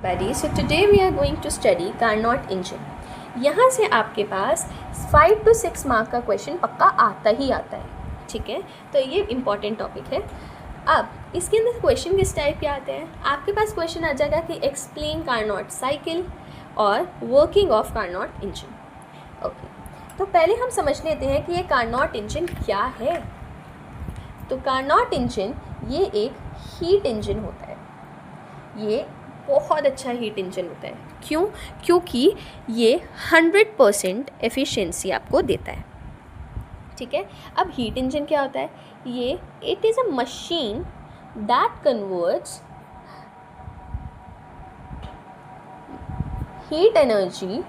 Buddy, so today we are going to study Carnot engine. यहाँ से आपके पास 5 to 6 mark का क्वेश्चन पक्का आता ही आता है, ठीक है. तो ये इम्पॉर्टेंट टॉपिक है. अब इसके अंदर क्वेश्चन किस टाइप के आते हैं. आपके पास क्वेश्चन आ जाएगा कि एक्सप्लेन कार्नोट साइकिल और working of Carnot engine. Okay, तो पहले हम समझ लेते हैं कि ये कार्नोट इंजन क्या है. तो कार्नोट इंजन ये एक हीट इंजन होता है. ये बहुत अच्छा हीट इंजन होता है. क्यों? क्योंकि ये 100% एफिशिएंसी आपको देता है, ठीक है. अब हीट इंजन क्या होता है? ये it is a machine that converts heat energy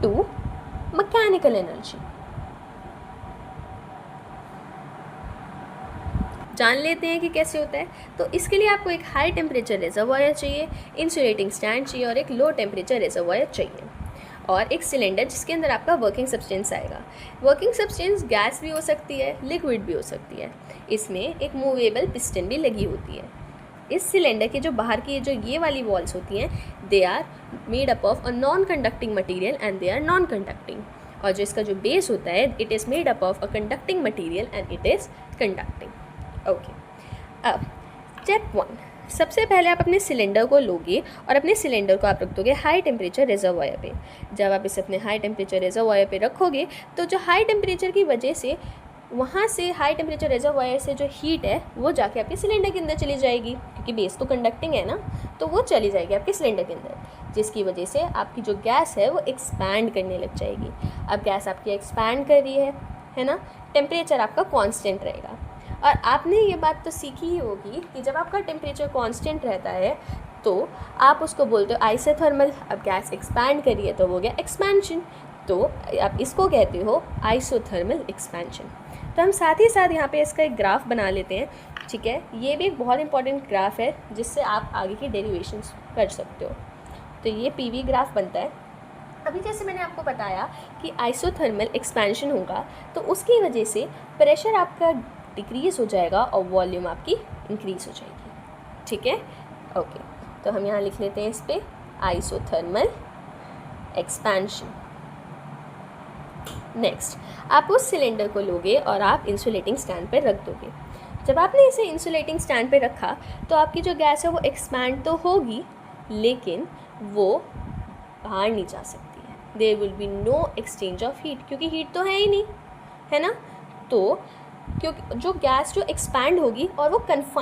to mechanical energy. जान लेते हैं कि कैसे होता है. तो इसके लिए आपको एक हाई टेम्परेचर रिजर्वायर चाहिए, इंसुलेटिंग स्टैंड चाहिए और एक लो टेम्परेचर रिजर्वायर चाहिए और एक सिलेंडर जिसके अंदर आपका वर्किंग सब्सटेंस आएगा. वर्किंग सब्सटेंस गैस भी हो सकती है, लिक्विड भी हो सकती है. इसमें एक मूवेबल पिस्टन भी लगी होती है. इस सिलेंडर के जो बाहर की जो ये वाली वॉल्स होती हैं, they are made up of a non conducting material and they are non conducting. और जो इसका जो बेस होता है, it is made up of a conducting material and it is conducting. Okay, अब स्टेप 1, सबसे पहले आप अपने सिलेंडर को लोगे और अपने सिलेंडर को आप रख दोगे हाई टेम्परेचर रिजर्वायर पे. जब आप इसे अपने हाई टेम्परेचर रिजर्वायर पे रखोगे तो जो हाई टेम्परेचर की वजह से वहाँ से हाई टेम्परेचर रिजर्वायर से जो हीट है वो जाके आपके सिलेंडर के अंदर चली जाएगी, क्योंकि बेस तो कंडक्टिंग है ना, तो वो चली जाएगी आपके सिलेंडर के अंदर, जिसकी वजह से आपकी जो गैस है वो एक्सपैंड करने लग जाएगी. अब गैस आपकी एक्सपैंड कर रही है ना. टेम्परेचर आपका कांस्टेंट रहेगा. और आपने ये बात तो सीखी ही होगी कि जब आपका टेम्परेचर कांस्टेंट रहता है तो आप उसको बोलते हो आइसोथर्मल. अब गैस एक्सपैंड करी है तो वो गया एक्सपेंशन, तो आप इसको कहते हो आइसोथर्मल एक्सपेंशन. तो हम साथ ही साथ यहाँ पे इसका एक ग्राफ बना लेते हैं, ठीक है. ये भी एक बहुत इंपॉर्टेंट ग्राफ है जिससे आप आगे की डेरिवेशंस कर सकते हो. तो ये पीवी ग्राफ बनता है. अभी जैसे मैंने आपको बताया कि आइसोथर्मल एक्सपेंशन होगा तो उसकी वजह से प्रेशर आपका डिक्रीज़ हो जाएगा और वॉल्यूम आपकी इंक्रीज़ हो जाएगी, ठीक है. ओके, तो हम यहाँ लिख लेते हैं इस पर आइसोथर्मल एक्सपेंशन. नेक्स्ट, आप उस सिलेंडर को लोगे और आप इंसुलेटिंग स्टैंड पर रख दोगे. जब आपने इसे इंसुलेटिंग स्टैंड पर रखा तो आपकी जो गैस है वो एक्सपैंड तो होगी लेकिन वो बाहर नहीं जा सकती है. There will be no exchange of heat, क्योंकि हीट तो है ही नहीं, है ना. तो क्योंकि जो गैस जो एक्सपैंड होगी और वो कन्फाइन